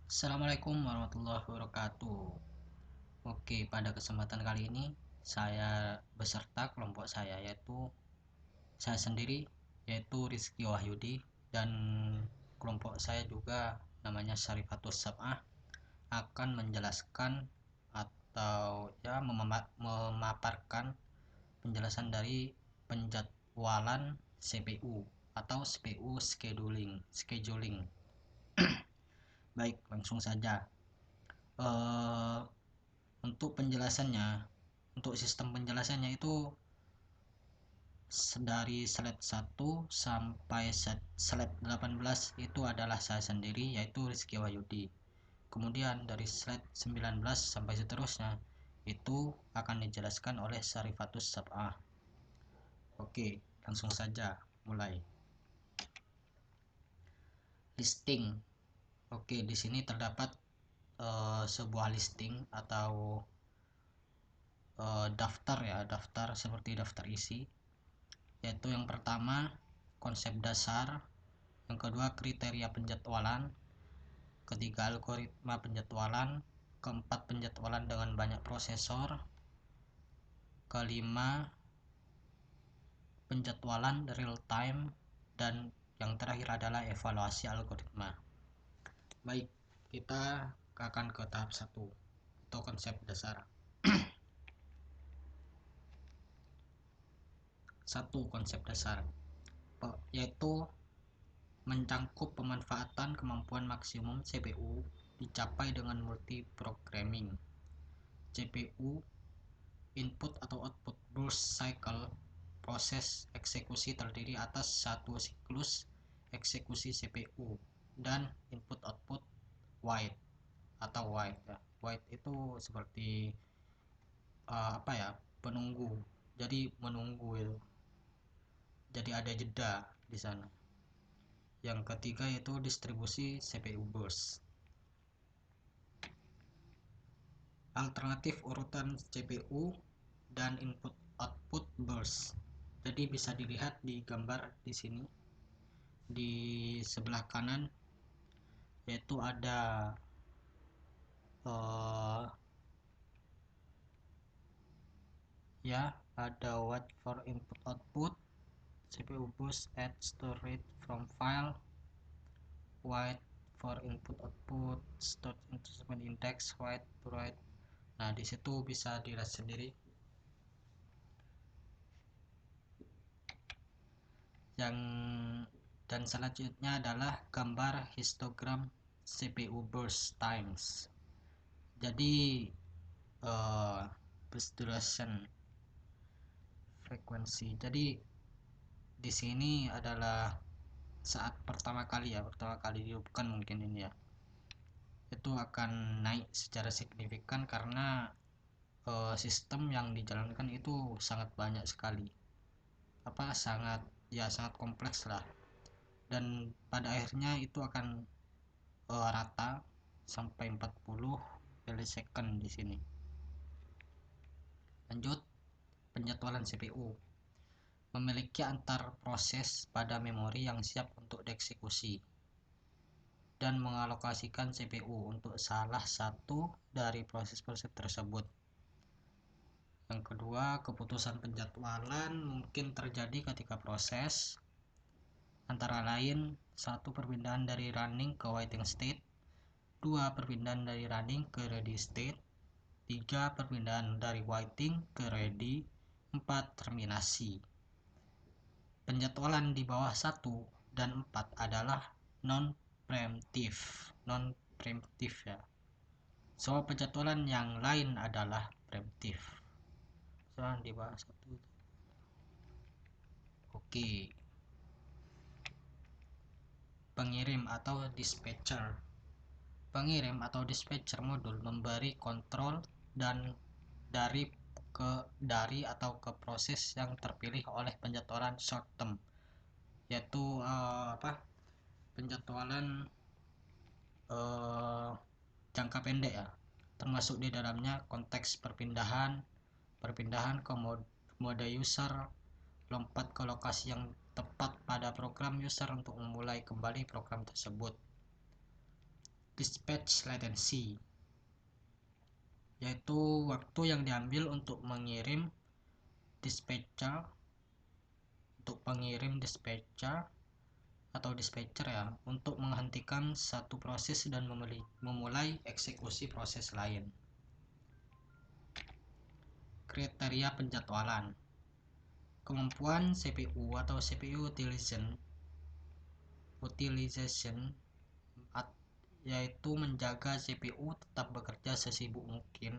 Assalamualaikum warahmatullahi wabarakatuh. Oke, pada kesempatan kali ini saya beserta kelompok saya yaitu saya sendiri yaitu Rizky Wahyudi dan kelompok saya juga namanya Syarifatus Sab'ah akan menjelaskan atau memaparkan penjelasan dari penjadwalan CPU atau CPU scheduling. Baik, langsung saja. Eh, untuk penjelasannya, untuk sistem penjelasannya itu dari slide 1 sampai slide 18 itu adalah saya sendiri yaitu Rizky Wahyudi. Kemudian dari slide 19 sampai seterusnya itu akan dijelaskan oleh Syarifatus Sab'ah. Oke, langsung saja mulai. Listing. Oke, di sini terdapat sebuah listing atau daftar ya, daftar seperti daftar isi, yaitu yang pertama konsep dasar, yang kedua kriteria penjadwalan, ketiga algoritma penjadwalan, keempat penjadwalan dengan banyak prosesor, kelima penjadwalan real time, dan yang terakhir adalah evaluasi algoritma. Baik, kita akan ke tahap 1 atau konsep dasar. Satu, konsep dasar yaitu mencangkup pemanfaatan kemampuan maksimum CPU dicapai dengan multiprogramming. CPU input atau output burst cycle, proses eksekusi terdiri atas satu siklus eksekusi CPU dan input output wait atau wait ya. Wait itu seperti penunggu, jadi menunggu itu, jadi ada jeda di sana. Yang ketiga yaitu distribusi CPU burst. Alternatif urutan CPU dan input output burst. Jadi bisa dilihat di gambar di sini di sebelah kanan, yaitu ada ada wait for input output, CPU burst at storage from file, wait for input output, start instrument index, wait to write. Nah, di situ bisa dilihat sendiri. Dan selanjutnya adalah gambar histogram CPU burst times. Jadi burst duration, frekuensi. Jadi di sini adalah saat pertama kali dihidupkan mungkin ini ya, itu akan naik secara signifikan karena sistem yang dijalankan itu sangat banyak sekali, sangat kompleks lah, dan pada akhirnya itu akan rata sampai 40 millisecond di sini. Lanjut, penjadwalan CPU memiliki antar proses pada memori yang siap untuk dieksekusi dan mengalokasikan CPU untuk salah satu dari proses-proses tersebut. Yang kedua, keputusan penjadwalan mungkin terjadi ketika proses antara lain: 1. Perpindahan dari running ke waiting state, 2. Perpindahan dari running ke ready state, 3. Perpindahan dari waiting ke ready, 4. Terminasi. Penjadwalan di bawah 1 dan 4 adalah non-preemptive ya. Soal penjadwalan yang lain adalah preemptive. Soal di bawah 1. Oke. Pengirim atau dispatcher. Pengirim atau dispatcher modul memberi kontrol dan dari atau ke proses yang terpilih oleh penjadwalan short term, yaitu penjadwalan jangka pendek ya, termasuk di dalamnya konteks perpindahan ke mode user, lompat ke lokasi yang tepat pada program user untuk memulai kembali program tersebut. dispatch latency, yaitu waktu yang diambil untuk mengirim dispatcher atau dispatcher ya, untuk menghentikan satu proses dan memulai eksekusi proses lain. Kriteria penjadwalan. Kemampuan CPU atau CPU utilization yaitu menjaga CPU tetap bekerja sesibuk mungkin.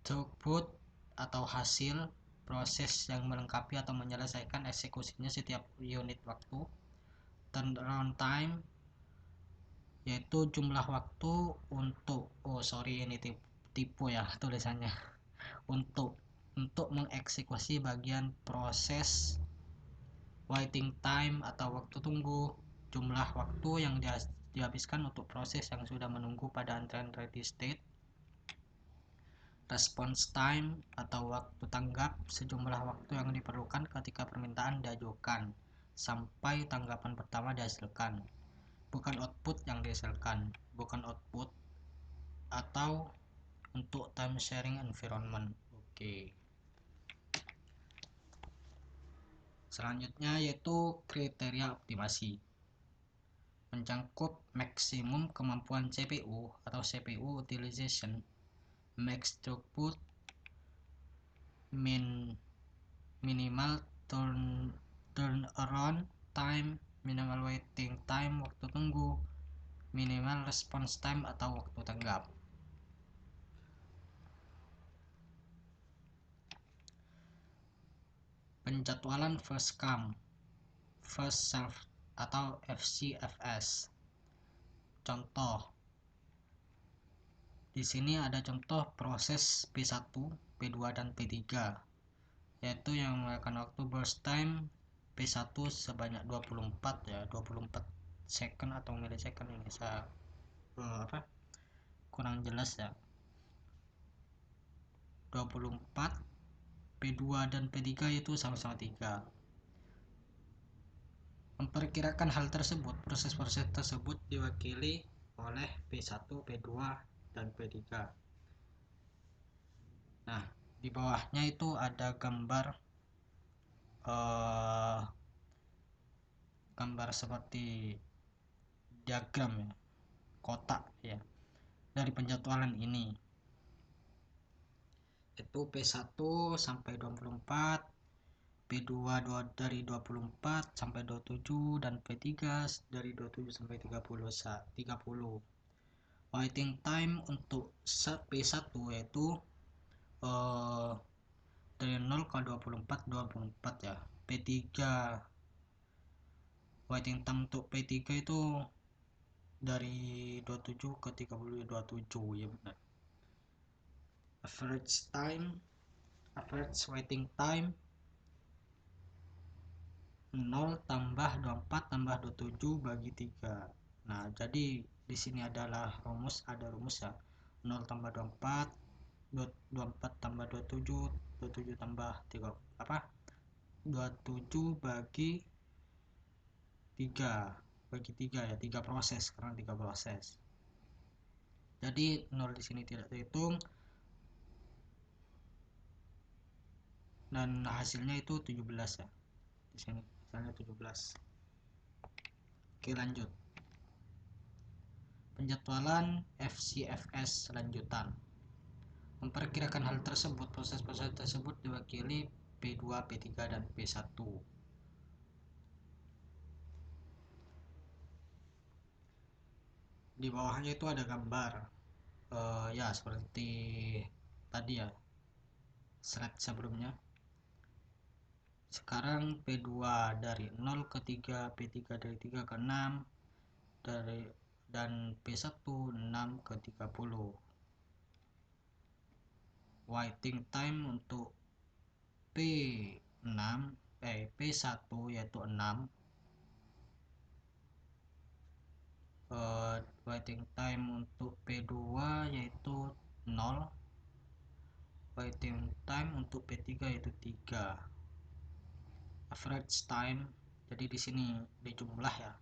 Throughput atau hasil proses yang melengkapi atau menyelesaikan eksekusinya setiap unit waktu. Turnaround time yaitu jumlah waktu untuk ini tipe ya tulisannya untuk mengeksekusi bagian proses. Waiting time atau waktu tunggu, jumlah waktu yang dihabiskan untuk proses yang sudah menunggu pada antrean ready state. Response time atau waktu tanggap, sejumlah waktu yang diperlukan ketika permintaan diajukan sampai tanggapan pertama dihasilkan, bukan output yang dihasilkan, atau untuk time sharing environment. Oke. Selanjutnya yaitu kriteria optimasi. Mencangkup maksimum kemampuan CPU atau CPU utilization, max throughput, minimal turnaround time, minimal waiting time waktu tunggu, minimal response time atau waktu tanggap. Penjadwalan first come first serve atau FCFS. Contoh. Di sini ada contoh proses P1, P2 dan P3, yaitu yang memakan waktu burst time P1 sebanyak 24 second atau millisecond. Ini saya kurang jelas ya. 24, P2 dan P3 itu sama-sama 3. Memperkirakan hal tersebut, proses-proses tersebut diwakili oleh P1, P2 dan P3. Nah, di bawahnya itu ada gambar seperti diagram ya, kotak ya, dari penjadwalan ini. Itu P1 sampai 24, P2 dari 24 sampai 27 dan P3 dari 27 sampai 30. Waiting time untuk P1 yaitu dari 0 ke 24 ya. P3 waiting time untuk P3 itu dari 27 ke 30 27 ya benar. Average waiting time 0 tambah 24 tambah 27 bagi 3. Nah, jadi di sini ada rumus ya. 0 tambah 24, 24 tambah 27, 27 tambah 27 bagi 3 ya, 3 proses, karena 3 proses. Jadi 0 di sini tidak terhitung dan hasilnya itu 17 ya. Di sini hasilnya 17. Oke, lanjut. Penjadwalan FCFS lanjutan. Memperkirakan hal tersebut, proses-proses tersebut diwakili P2, P3 dan P1. Di bawahnya itu ada gambar ya seperti tadi ya, slide sebelumnya. Sekarang P2 dari 0 ke 3, P3 dari 3 ke 6 dan P1 6 ke 30. Waiting time untuk P1 yaitu 6. Waiting time untuk P2 yaitu 0. Waiting time untuk P3 yaitu 3. Average time, jadi di sini dijumlah ya,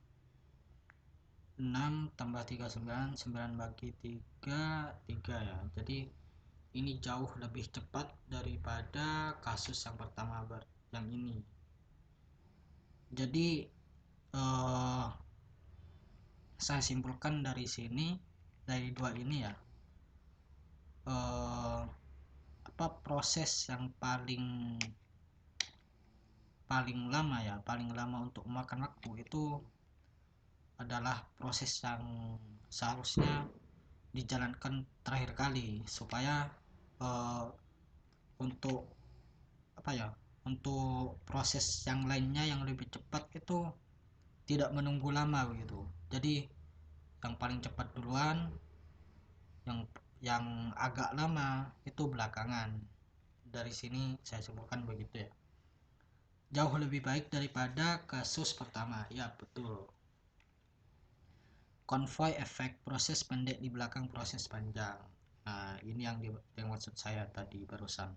6 tambah 3 9, 9 bagi 3 3 ya. Jadi ini jauh lebih cepat daripada kasus yang pertama yang ini. Jadi saya simpulkan dari sini, dari dua ini ya, proses yang paling lama untuk memakan waktu itu adalah proses yang seharusnya dijalankan terakhir kali, supaya untuk untuk proses yang lainnya yang lebih cepat itu tidak menunggu lama begitu. Jadi yang paling cepat duluan, yang agak lama itu belakangan. Dari sini saya simpulkan begitu ya. Jauh lebih baik daripada kasus pertama. Ya, betul. Konvoi efek, proses pendek di belakang proses panjang. Nah, ini yang maksud saya tadi barusan.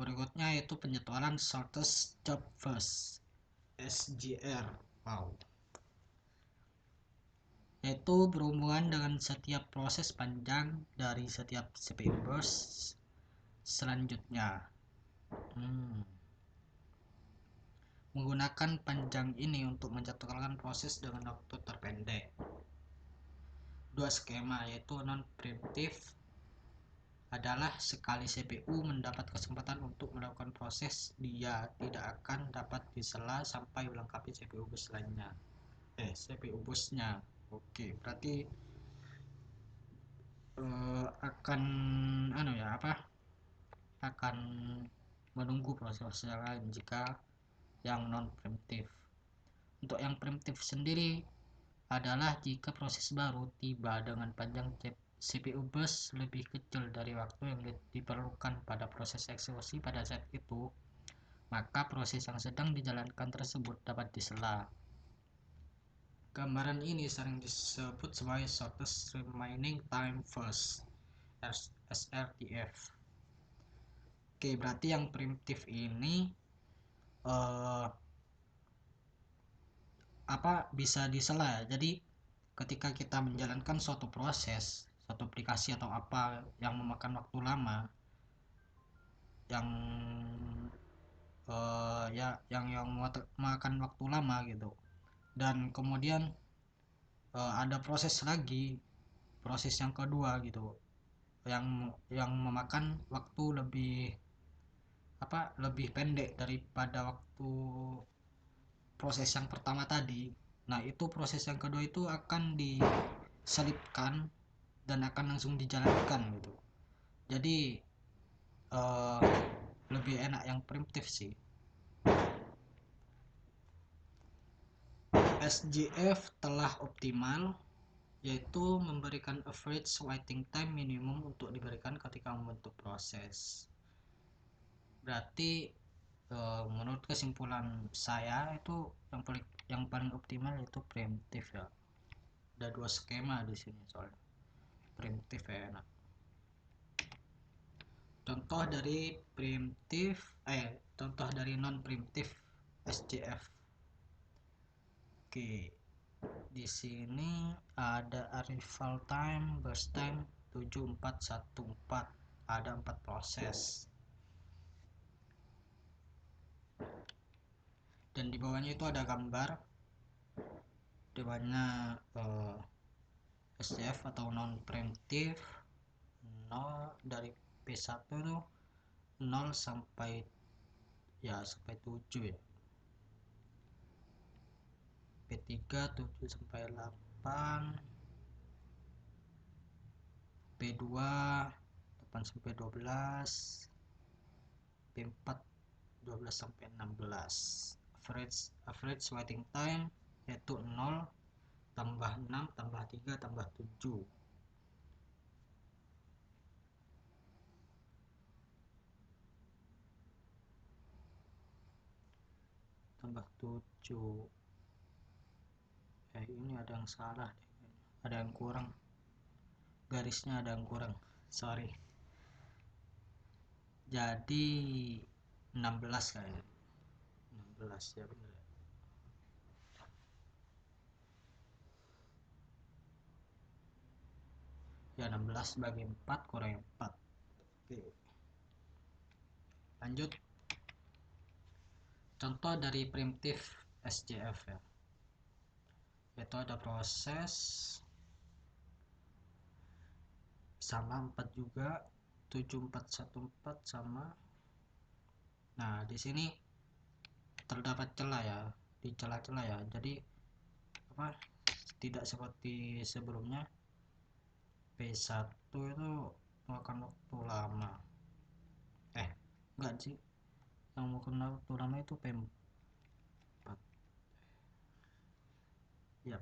Berikutnya yaitu penjadwalan shortest job first, SJR. Wow. Yaitu berhubungan dengan setiap proses panjang dari setiap CPU burst selanjutnya. Menggunakan panjang ini untuk menjadwalkan proses dengan waktu terpendek. Dua skema, yaitu non-preemptive adalah sekali CPU mendapat kesempatan untuk melakukan proses, dia tidak akan dapat disela sampai melengkapi CPU bus lainnya. CPU busnya. Oke, berarti akan akan menunggu proses yang lain jika yang non preemptive. Untuk yang preemptive sendiri adalah jika proses baru tiba dengan panjang CPU bus lebih kecil dari waktu yang diperlukan pada proses eksekusi pada saat itu, maka proses yang sedang dijalankan tersebut dapat disela. Gambaran ini sering disebut sebagai shortest remaining time first, SRTF. Oke, berarti yang primitif ini bisa disela ya. Jadi ketika kita menjalankan suatu proses, suatu aplikasi atau apa yang memakan waktu lama, yang memakan waktu lama gitu, dan kemudian ada proses lagi, proses yang kedua gitu, yang memakan waktu lebih pendek daripada waktu proses yang pertama tadi. Nah, itu proses yang kedua itu akan diselipkan dan akan langsung dijalankan gitu. Jadi lebih enak yang primitif sih. SJF telah optimal, yaitu memberikan average waiting time minimum untuk diberikan ketika membentuk proses. Berarti menurut kesimpulan saya itu yang paling optimal itu preemptive ya. Ada dua skema di sini soalnya. Preemptive ya enak. Contoh dari non preemptive SJF. Oke. Di sini ada arrival time, burst time 7414. Ada 4 proses. Dan di bawahnya itu ada gambar di mana SJF atau non preemptive 0 dari P1 itu 0 sampai 7 ya. P3 7 sampai 8, P2 8 sampai 12, P4 12 sampai 16. Average waiting time yaitu 0 tambah 6 tambah 3 tambah 7. Tambah 7. Ini ada yang salah deh. Ada yang kurang. Garisnya ada yang kurang. Sorry. Jadi 16 kayaknya. 16 ya benar. ya 16 bagi 4 kurangi 4. Oke, lanjut contoh dari primitif SJF ya, yaitu ada proses sama 4 juga, 7414 sama. Nah di sini terdapat celah ya, di celah-celah ya, jadi apa, tidak seperti sebelumnya P1 itu makan waktu lama, enggak sih, yang makan waktu lama itu P4 ya.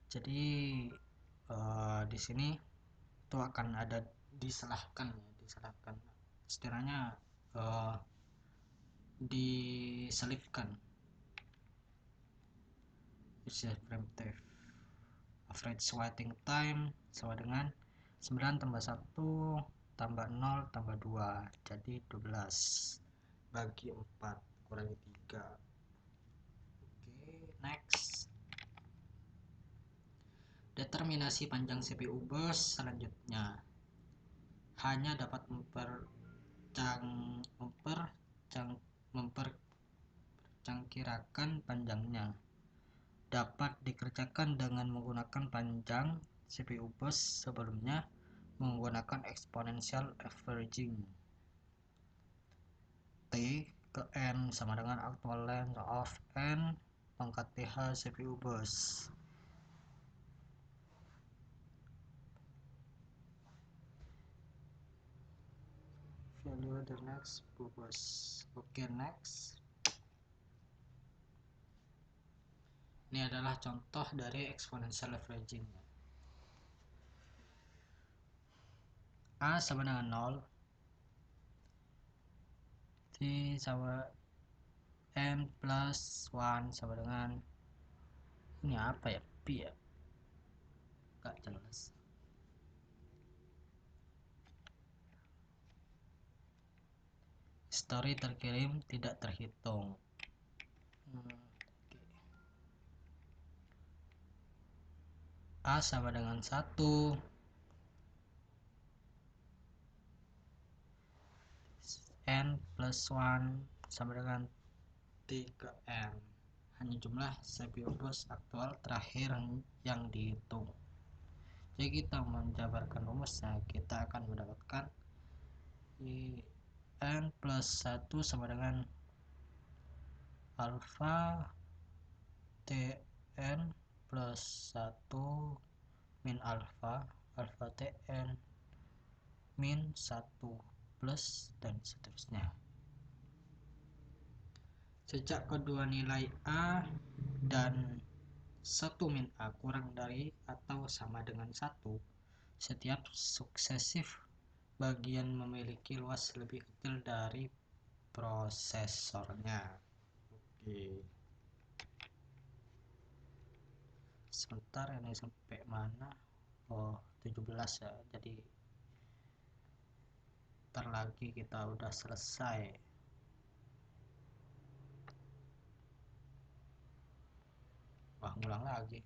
Jadi di sini itu akan ada diselahkan ya, diselahkan istilahnya, diselipkan primitif. Average waiting time sama dengan 9 tambah 1 tambah 0 tambah 2, jadi 12 bagi 4 kurangi 3. Oke, next. Determinasi panjang CPU bus selanjutnya hanya dapat memperkirakan panjangnya. Dapat dikerjakan dengan menggunakan panjang CPU bus sebelumnya menggunakan exponential averaging. T ke N sama dengan actual length of N pangkat TH CPU bus. Value the next bus. Oke, next. Ini adalah contoh dari exponential averaging. A sama dengan 0, T sama N plus 1 sama dengan, ini apa ya, P ya, gak jelas. Story terkirim tidak terhitung. A sama dengan 1, N plus 1 sama dengan 3N. Hanya jumlah CPU bus aktual terakhir yang dihitung. Jadi kita menjabarkan rumusnya, kita akan mendapatkan N plus 1 sama dengan alpha Tn plus 1 min alpha Tn min 1 plus dan seterusnya. Sejak kedua nilai A dan 1 min A kurang dari atau sama dengan 1, setiap suksesif bagian memiliki luas lebih kecil dari prosesornya. Oke. Sebentar, ini sampai mana? Oh, 17 ya. Jadi ntar lagi kita udah selesai. Wah, ngulang lagi.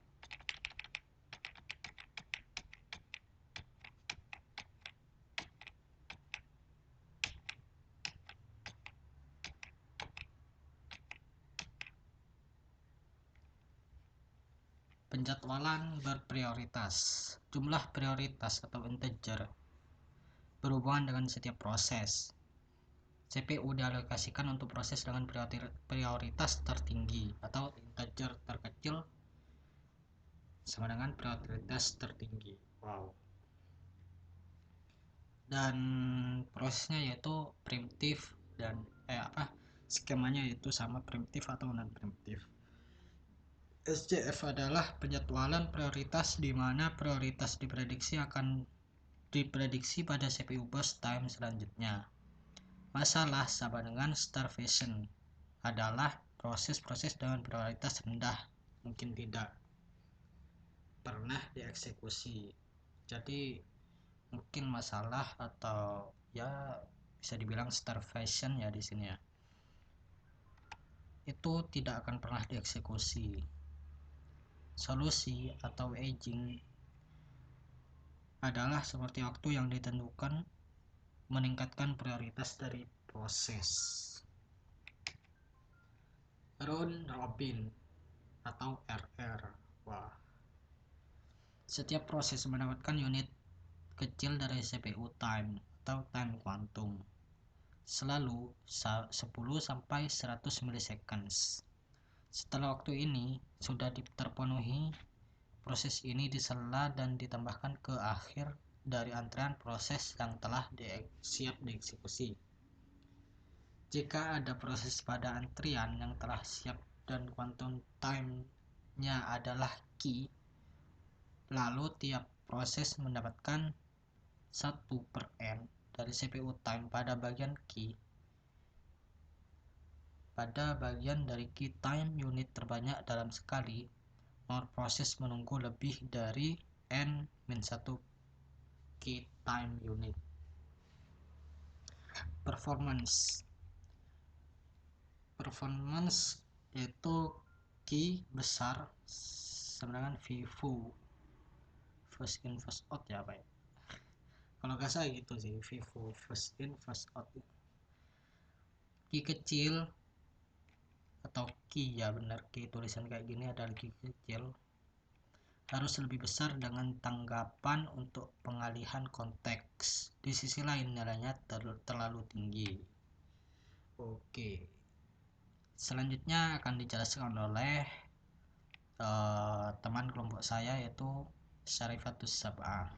Penjadwalan berprioritas. Jumlah prioritas atau integer berhubungan dengan setiap proses. CPU dialokasikan untuk proses dengan prioritas tertinggi atau integer terkecil sama dengan prioritas tertinggi. Wow. Dan prosesnya yaitu primitif dan skemanya yaitu sama primitif atau non primitif. SJF adalah penjadwalan prioritas di mana prioritas diprediksi pada CPU burst time selanjutnya. Masalah sama dengan starvation adalah proses-proses dengan prioritas rendah mungkin tidak pernah dieksekusi. Jadi mungkin masalah atau ya bisa dibilang starvation ya di sini ya. Itu tidak akan pernah dieksekusi. Solusi atau aging adalah seperti waktu yang ditentukan meningkatkan prioritas dari proses. Round robin atau RR. Wah. Setiap proses mendapatkan unit kecil dari CPU time atau time quantum, selalu 10-100 milliseconds. Setelah waktu ini sudah terpenuhi, proses ini disela dan ditambahkan ke akhir dari antrian proses yang telah siap dieksekusi. Jika ada proses pada antrian yang telah siap dan quantum time-nya adalah key, lalu tiap proses mendapatkan 1/n dari CPU time pada bagian key. Pada bagian dari key time unit terbanyak dalam sekali, proses menunggu lebih dari n-1 key time unit. Performance yaitu key besar sama dengan VIVO, first in first out ya Pak. Kalau nggak salah gitu sih, VIVO, first in first out. Key kecil atau key, ya benar, key tulisan kayak gini adalah key kecil, harus lebih besar dengan tanggapan untuk pengalihan konteks. Di sisi lain nilainya terlalu tinggi. Oke, selanjutnya akan dijelaskan oleh teman kelompok saya, yaitu Syarifatus Sab'ah.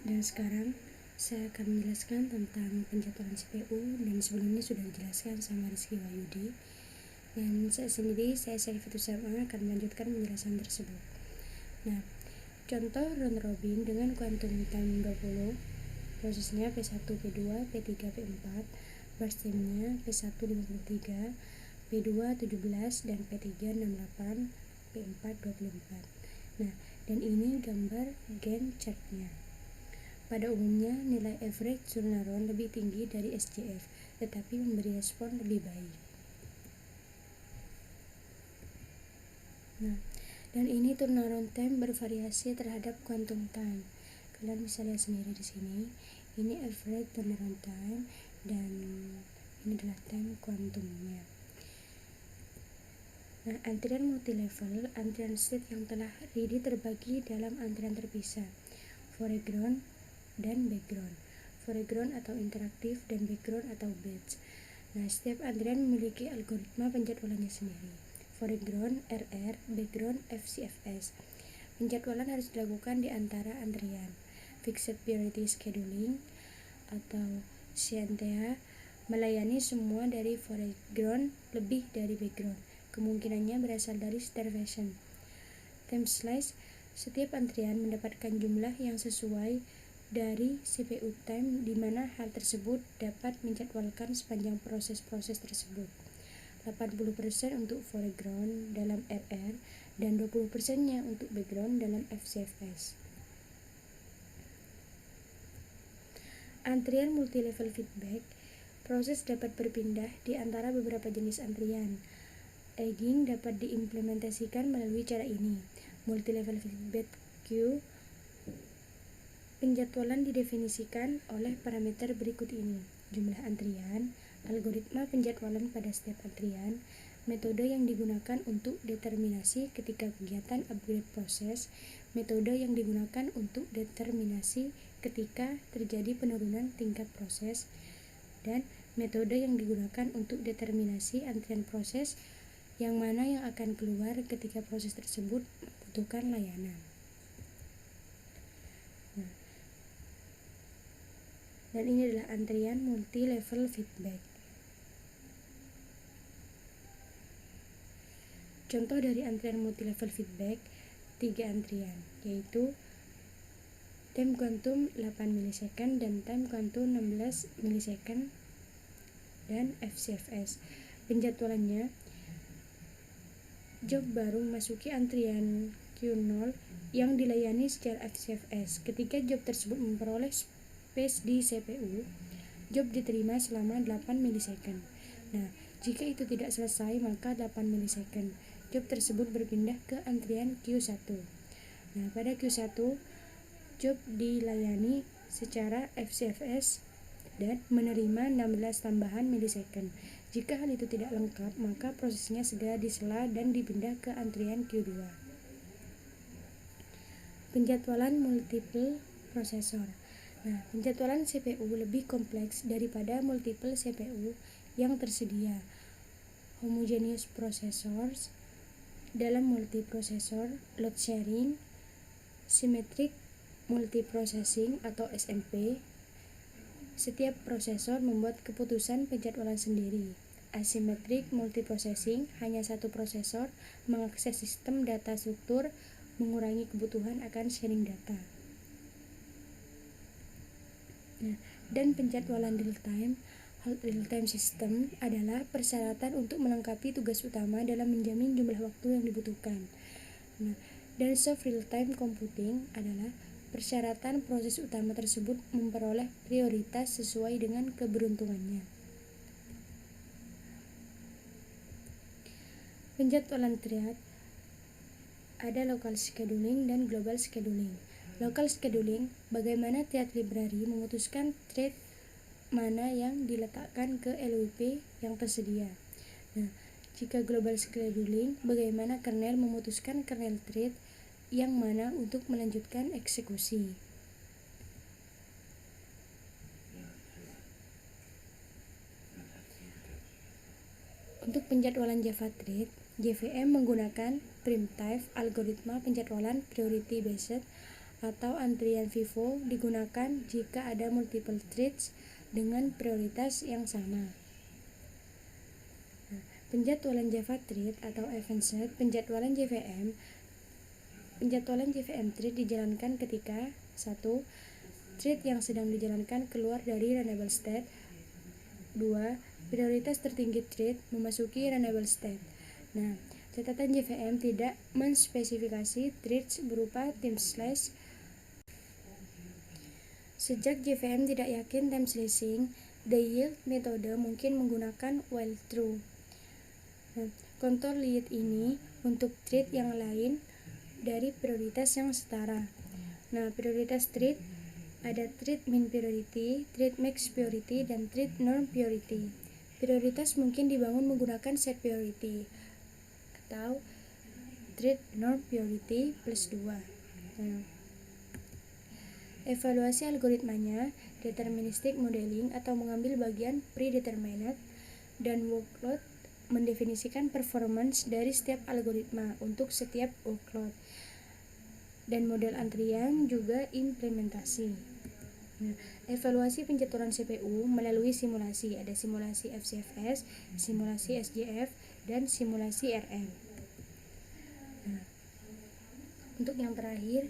Dan sekarang saya akan menjelaskan tentang penjadwalan CPU, dan sebelumnya sudah dijelaskan sama Rizky Wahyudi. Dan saya Syarifatus Sab'ah akan melanjutkan penjelasan tersebut. Nah, contoh round robin dengan quantum time 20, prosesnya P1, P2, P3, P4, burst time-nya P1 53, P2 17, dan P3 68, P4 24. Nah, dan ini gambar Gantt chart-nya. Pada umumnya, nilai average turnaround lebih tinggi dari SJF, tetapi memberi respon lebih baik. Nah, dan ini turnaround time bervariasi terhadap quantum time. Kalian bisa lihat sendiri di sini. Ini average turnaround time dan ini adalah time quantumnya. Nah, antrian multilevel, antrian state yang telah ready terbagi dalam antrian terpisah, foreground dan background, foreground atau interaktif dan background atau batch. Nah, setiap antrian memiliki algoritma penjadwalannya sendiri. Foreground RR, background FCFS. Penjadwalan harus dilakukan di antara antrian. Fixed Priority Scheduling atau CNTA melayani semua dari foreground lebih dari background. Kemungkinannya berasal dari starvation. Time slice, setiap antrian mendapatkan jumlah yang sesuai dari CPU time, di mana hal tersebut dapat menjadwalkan sepanjang proses-proses tersebut. 80% untuk foreground dalam RR dan 20%-nya untuk background dalam FCFS. Antrian multilevel feedback, proses dapat berpindah di antara beberapa jenis antrian. Aging dapat diimplementasikan melalui cara ini. Multilevel feedback queue, penjadwalan didefinisikan oleh parameter berikut ini: jumlah antrian, algoritma penjadwalan pada setiap antrian, metode yang digunakan untuk determinasi ketika kegiatan upgrade proses, metode yang digunakan untuk determinasi ketika terjadi penurunan tingkat proses, dan metode yang digunakan untuk determinasi antrian proses yang mana yang akan keluar ketika proses tersebut membutuhkan layanan. Nah, dan ini adalah antrian multi-level feedback. Contoh dari antrian multi-level feedback, 3 antrian, yaitu time quantum 8 milisekund dan time quantum 16 milisekund dan FCFS. Penjadwalannya, job baru memasuki antrian Q0 yang dilayani secara FCFS. Ketika job tersebut memperoleh space di CPU, job diterima selama 8 milisecond. Nah, jika itu tidak selesai maka 8 milisecond. Job tersebut berpindah ke antrian Q1. Nah, pada Q1 job dilayani secara FCFS dan menerima 16 tambahan milisecond. Jika hal itu tidak lengkap, maka prosesnya segera disela dan dipindah ke antrian Q2. Penjadwalan multiple prosesor. Nah, penjadwalan CPU lebih kompleks daripada multiple CPU yang tersedia. Homogeneous processors dalam multiprosesor, load sharing, symmetric multiprocessing atau SMP. Setiap prosesor membuat keputusan penjadwalan sendiri. Asymmetric multiprocessing, hanya satu prosesor mengakses sistem data struktur, mengurangi kebutuhan akan sharing data. Nah, dan penjadwalan real-time system adalah persyaratan untuk melengkapi tugas utama dalam menjamin jumlah waktu yang dibutuhkan. Nah, dan soft real-time computing adalah persyaratan proses utama tersebut memperoleh prioritas sesuai dengan keberuntungannya. Penjadwalan triad ada local scheduling dan global scheduling. Local scheduling, bagaimana triad library memutuskan thread mana yang diletakkan ke LWP yang tersedia. Nah, jika global scheduling, bagaimana kernel memutuskan kernel thread yang mana untuk melanjutkan eksekusi. Untuk penjadwalan Java thread, JVM menggunakan primitive algoritma penjadwalan priority based atau antrian FIFO digunakan jika ada multiple threads dengan prioritas yang sama. Nah, penjadwalan Java thread atau event-set penjadwalan JVM thread dijalankan ketika 1. Thread yang sedang dijalankan keluar dari runnable state. 2. Prioritas tertinggi thread memasuki runnable state. Nah, catatan JVM tidak menspesifikasi threads berupa time slice. Sejak JVM tidak yakin time slicing, the yield metode mungkin menggunakan while true. Nah, kontur yield ini untuk thread yang lain dari prioritas yang setara. Nah, prioritas thread ada thread min priority, thread max priority, dan thread norm priority. Prioritas mungkin dibangun menggunakan set priority atau thread norm priority plus 2. Nah, evaluasi algoritmanya, deterministic modeling atau mengambil bagian predetermined, dan workload mendefinisikan performance dari setiap algoritma untuk setiap workload. Dan model antrian juga implementasi. Nah, evaluasi penjadwalan CPU melalui simulasi. Ada simulasi FCFS, simulasi SJF, dan simulasi RM. Nah, untuk yang terakhir,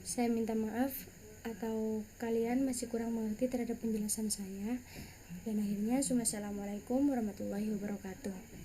saya minta maaf atau kalian masih kurang mengerti terhadap penjelasan saya. Dan akhirnya, assalamualaikum warahmatullahi wabarakatuh.